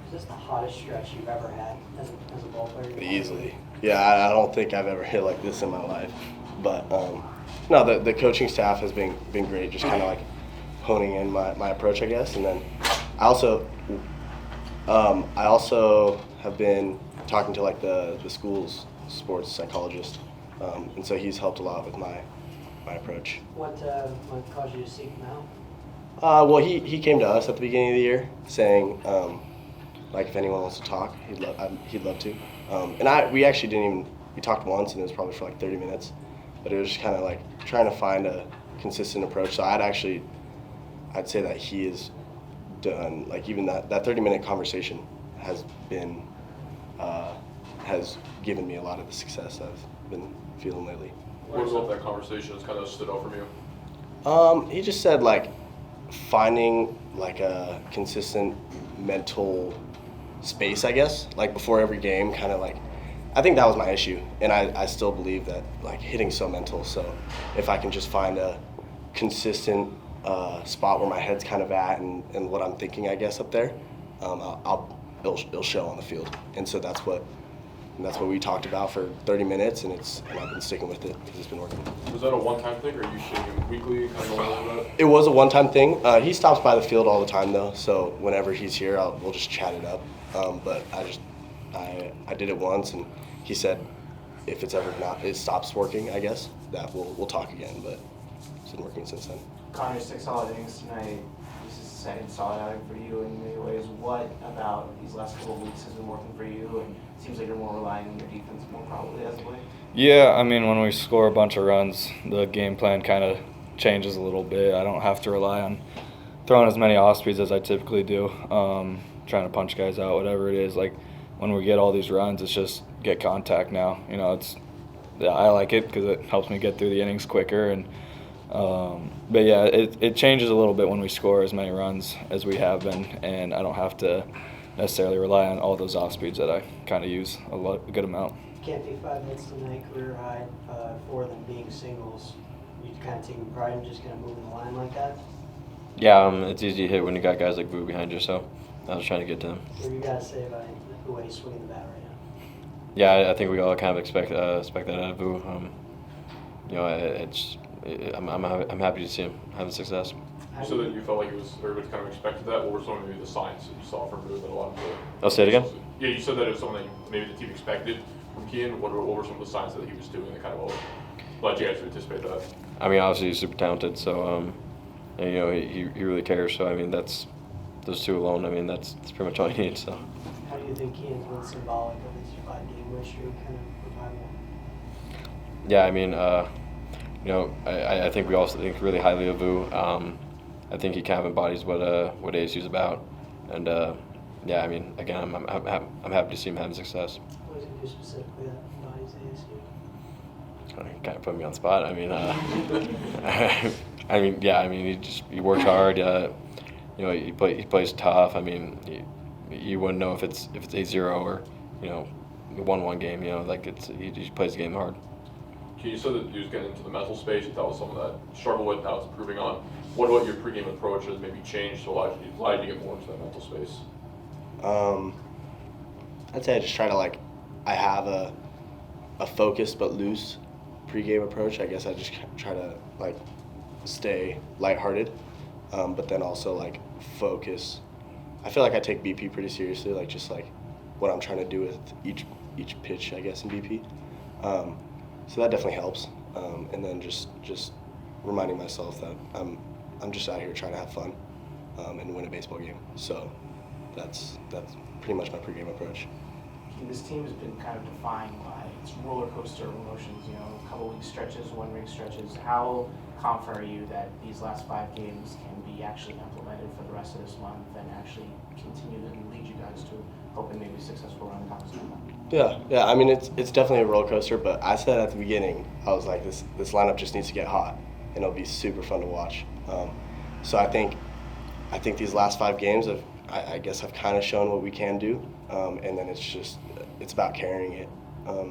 Is this the hottest stretch you've ever had as a ball player? Easily. Yeah, I don't think I've ever hit like this in my life. But no, the coaching staff has been great, just kind of like honing in my approach, I guess. And then I also have been talking to like the school's sports psychologist, and so he's helped a lot with my approach. What caused you to seek him out? Well, he came to us at the beginning of the year saying, like, if anyone wants to talk, he'd love to. And we actually didn't even, we talked once, and it was probably for like 30 minutes. But it was just kind of like trying to find a consistent approach. So I'd say that he has done, like, even that 30-minute conversation has been, has given me a lot of the success I've been feeling lately. What about that conversation has kind of stood out from you? He just said, like, finding like a consistent mental space, I guess, like before every game, kind of like, I think that was my issue, and I still believe that like hitting's so mental. So if I can just find a consistent spot where my head's kind of at and what I'm thinking, I guess, up there, it'll show on the field. And so that's what we talked about for 30 minutes, and I've been sticking with it because it's been working. Was that a one-time thing, or are you seeing him weekly, kind of going over that? It was a one-time thing. He stops by the field all the time, though, so whenever he's here, we'll just chat it up. But I did it once, and he said if it's ever it stops working, I guess, that we'll talk again, but it's been working since then. Connor, 6 solid innings tonight. This is the second solid outing for you in many ways. What about these last couple of weeks has been working for you? And it seems like you're more relying on your defense more probably as of late. Yeah, I mean, when we score a bunch of runs, the game plan kind of changes a little bit. I don't have to rely on throwing as many off speeds as I typically do, trying to punch guys out, whatever it is. Like, when we get all these runs, it's just get contact now. You know, I like it because it helps me get through the innings quicker. And but yeah, it changes a little bit when we score as many runs as we have been, and I don't have to necessarily rely on all those off speeds that I kind of use a good amount. Can't be 5 hits tonight, career high, 4 of them being singles. You kind of taking pride in just kind of moving the line like that? Yeah, it's easy to hit when you got guys like Vu behind you, so I was trying to get to him. What do you got to say about the way he's swinging the bat right now? Yeah, I think we all kind of expect that out of Vu. You know, I'm happy to see him having success. You said that you felt like everybody kind of expected that. What were some of maybe the signs that you saw from Vu that a lot of the... I'll say it again? Yeah, you said that it was something that maybe the team expected from Kien. What were some of the signs that he was doing that kind of led you guys to anticipate that? I mean, obviously he's super talented, so and, you know, he really cares. So I mean, those two alone. I mean, that's pretty much all you need. So. How do you think Kien's been symbolic of his 5-game win streak kind of revival? Yeah, I mean, you know, I think we also think really highly of Vu. I think he kind of embodies what ASU is about, and yeah, I mean, again, I'm happy to see him having success. What does he do specifically that embodies ASU? Kind of put me on the spot. I mean, yeah, I mean, he works hard. You know, he plays tough. I mean, you wouldn't know if it's 8-0 or, you know, a 1-1 game. You know, like he plays the game hard. You said that he was getting into the mental space. You thought was something that struggled with, now it's improving on. What about your pregame approach has maybe changed to allow you to get more into that mental space? I'd say I just try to I have a focused but loose pregame approach. I guess I just try to stay lighthearted, but then also focus. I feel like I take BP pretty seriously, just what I'm trying to do with each pitch, I guess, in BP. So that definitely helps, and then just reminding myself that I'm just out here trying to have fun and win a baseball game. So that's pretty much my pregame approach. This team has been kind of defined by its roller coaster of emotions. You know, a couple week stretches, 1 week stretches. How confident are you that these last 5 games can be actually implemented for the rest of this month and actually continue to lead you guys to hoping maybe successful run the conference? Yeah. I mean, it's definitely a roller coaster, but I said at the beginning, I was like, this lineup just needs to get hot, and it'll be super fun to watch. So I think these last 5 games I guess have kind of shown what we can do, and then it's about carrying it.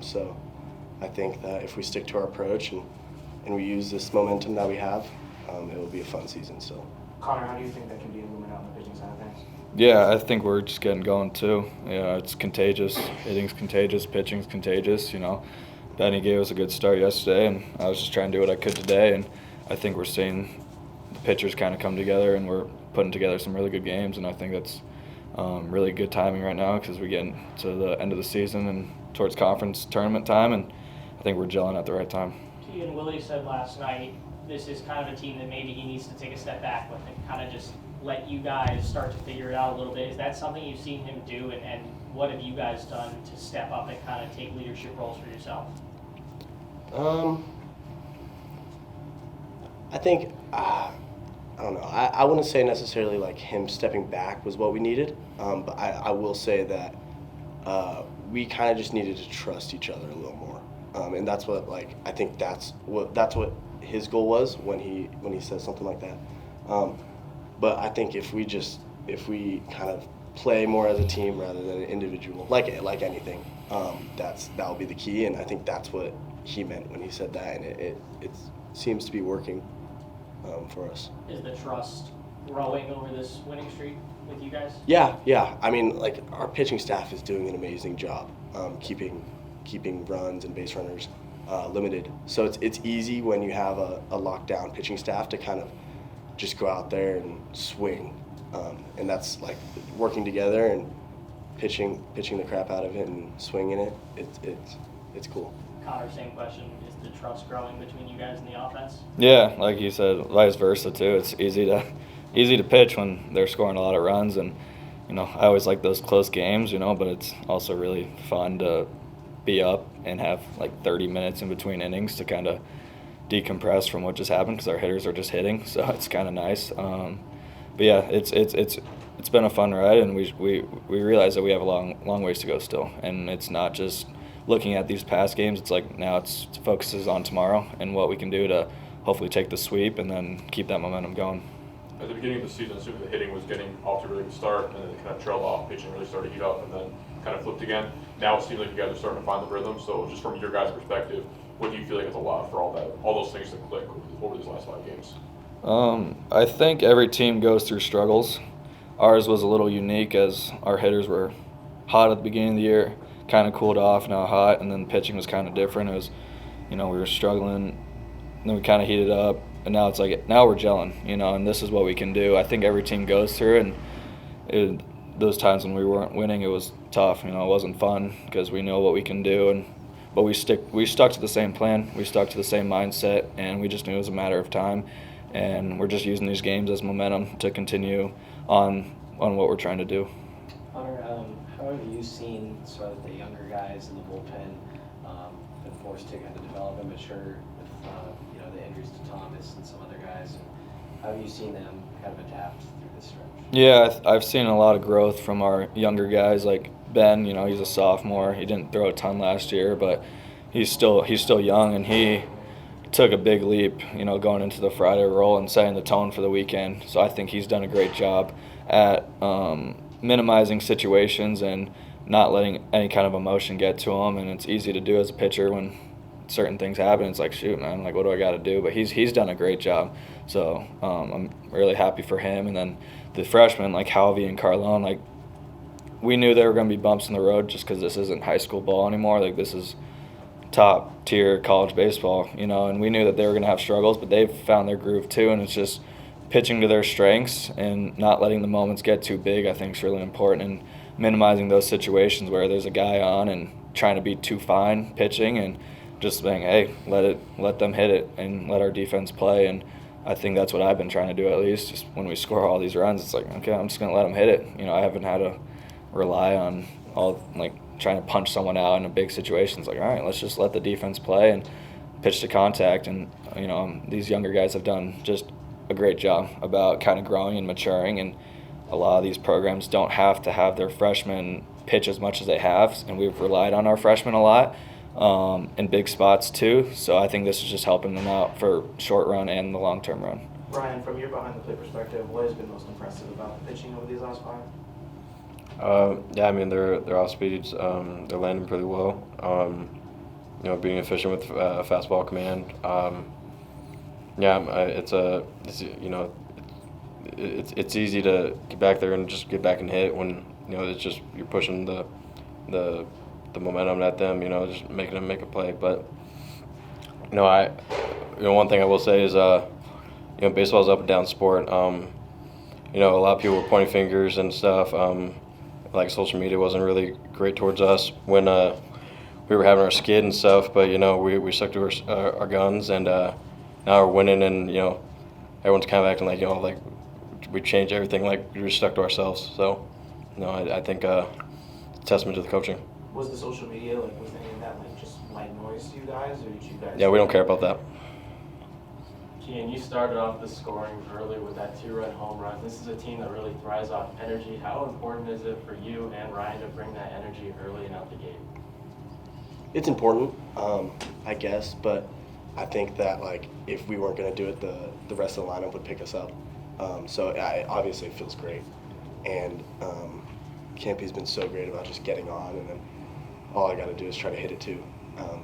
So I think that if we stick to our approach and we use this momentum that we have, it will be a fun season. So. Connor, how do you think that can be implemented on the pitching side of things? Yeah, I think we're just getting going too. Yeah, it's contagious. Hitting's contagious. Pitching's contagious. Benny gave us a good start yesterday, and I was just trying to do what I could today. And I think we're seeing the pitchers kind of come together, and we're putting together some really good games. And I think that's really good timing right now because we're getting to the end of the season and towards conference tournament time, and I think we're gelling at the right time. Kien, Willie said last night this is kind of a team that maybe he needs to take a step back with and kind of just let you guys start to figure it out a little bit. Is that something you've seen him do, and what have you guys done to step up and kind of take leadership roles for yourself? I think, I don't know, I wouldn't say necessarily like him stepping back was what we needed, but I will say that we kind of just needed to trust each other a little more. And that's what, like, I think that's what his goal was when he says something like that. But I think if we kind of play more as a team rather than an individual, like anything, that will be the key. And I think that's what he meant when he said that, and it seems to be working for us. Is the trust growing over this winning streak with you guys? Yeah. I mean, like, our pitching staff is doing an amazing job keeping runs and base runners limited. So it's easy when you have a lockdown pitching staff to kind of just go out there and swing, and that's like working together and pitching the crap out of it and swinging it. It's cool. Connor, same question. Is the trust growing between you guys and the offense? Yeah, like you said, vice versa too. It's easy to pitch when they're scoring a lot of runs, and I always like those close games, but it's also really fun to be up and have like 30 minutes in between innings to kind of decompress from what just happened because our hitters are just hitting, so it's kind of nice. But yeah, it's been a fun ride, and we realize that we have a long ways to go still, and it's not just looking at these past games. It's like now it focuses on tomorrow and what we can do to hopefully take the sweep and then keep that momentum going. At the beginning of the season, assuming the hitting was getting off to a really good start, and then it kind of trailed off, pitching really started to heat up, and then kind of flipped again. Now it seems like you guys are starting to find the rhythm. So just from your guys' perspective, what do you feel like it's allowed for all those things to click over these last 5 games? I think every team goes through struggles. Ours was a little unique as our hitters were hot at the beginning of the year, kind of cooled off, now hot, and then pitching was kind of different. It was, we were struggling, then we kind of heated up, and now it's like, now we're gelling, and this is what we can do. I think every team goes through, and those times when we weren't winning, it was tough. It wasn't fun because we know what we can do, but we stuck to the same plan, we stuck to the same mindset, and we just knew it was a matter of time. And we're just using these games as momentum to continue on what we're trying to do. Hunter, how have you seen sort of the younger guys in the bullpen been forced to kind of develop and mature with the injuries to Thomas and some other guys? And how have you seen them kind of adapt through this stretch? Yeah, I've seen a lot of growth from our younger guys. Like Ben, he's a sophomore. He didn't throw a ton last year, but he's still young, and he took a big leap, going into the Friday role and setting the tone for the weekend. So I think he's done a great job at minimizing situations and not letting any kind of emotion get to him. And it's easy to do as a pitcher when certain things happen. It's like, shoot, man, like, what do I got to do? But he's done a great job. So I'm really happy for him. And then the freshmen, like Halvey and Carlone, like, we knew there were going to be bumps in the road just because this isn't high school ball anymore. Like, this is top tier college baseball, and we knew that they were going to have struggles, but they've found their groove too, and it's just pitching to their strengths and not letting the moments get too big, I think, is really important, and minimizing those situations where there's a guy on and trying to be too fine pitching and just saying, hey, let them hit it and let our defense play. And I think that's what I've been trying to do, at least. Just when we score all these runs, it's like, okay, I'm just going to let them hit it. I haven't had to rely on all, like, trying to punch someone out in a big situation. It's like, all right, let's just let the defense play and pitch to contact. And these younger guys have done just a great job about kind of growing and maturing, and a lot of these programs don't have to have their freshmen pitch as much as they have, and we've relied on our freshmen a lot in big spots too. So I think this is just helping them out for short run and the long-term run. Brian, from your behind-the-plate perspective, what has been most impressive about the pitching over these last 5? Yeah, I mean, they're off speeds. They're landing pretty well. Being efficient with fastball command. Yeah, it's easy to get back there and just get back and hit when it's just you're pushing the momentum at them, just making them make a play. But one thing I will say is baseball's up and down sport. A lot of people were pointing fingers and stuff. Like social media wasn't really great towards us when we were having our skid and stuff. But we stuck to our guns, and now we're winning, and everyone's kind of acting like like we changed everything, like we were stuck to ourselves. So I think it's a testament to the coaching. Was the social media, was any of that just white noise to you guys, or did you guys? Yeah, we don't care about that. Kien, you started off the scoring early with that 2-run home run. This is a team that really thrives off energy. How important is it for you and Ryan to bring that energy early and out the gate? It's important, I guess, but I think that if we weren't going to do it, the rest of the lineup would pick us up. So obviously it feels great, and Campy's been so great about just getting on, and then all I got to do is try to hit it too.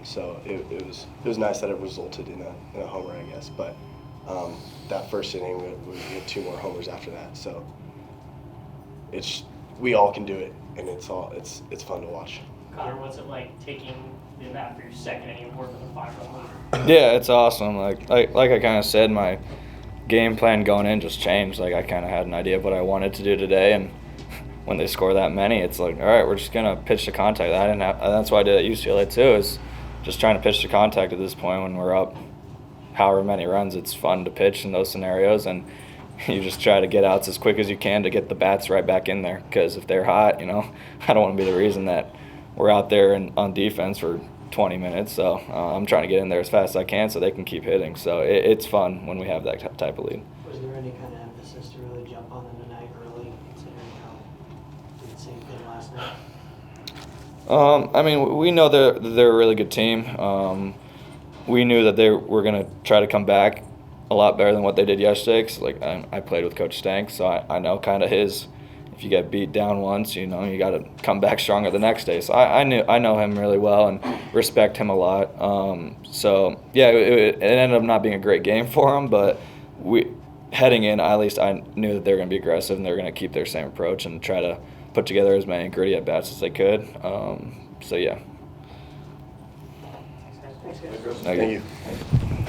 So it was nice that it resulted in a homer, I guess. But that first inning, we had 2 more homers after that. So we all can do it, and it's fun to watch. Connor, what's it like taking the bat for your second inning of work with a 5-run lead? Yeah, it's awesome. Like I kind of said, my game plan going in just changed. I kind of had an idea of what I wanted to do today, and when they score that many, it's all right, we're just gonna pitch to contact. That's what I did at UCLA too, is just trying to pitch to contact at this point when we're up however many runs. It's fun to pitch in those scenarios, and you just try to get outs as quick as you can to get the bats right back in there, because if they're hot, I don't want to be the reason that we're out there on defense for 20 minutes. So I'm trying to get in there as fast as I can so they can keep hitting. So it's fun when we have that type of lead. Was there any kind of emphasis to really jump on them tonight early, considering how you did the same thing last night? We know they're a really good team. We knew that they were going to try to come back a lot better than what they did yesterday. 'Cause I played with Coach Stank, so I know kind of his. If you get beat down once, you got to come back stronger the next day. So I know him really well and respect him a lot. It ended up not being a great game for him, but heading in, at least I knew that they were going to be aggressive and they were going to keep their same approach and try to put together as many gritty at bats as they could. Thanks, guys. Thank you.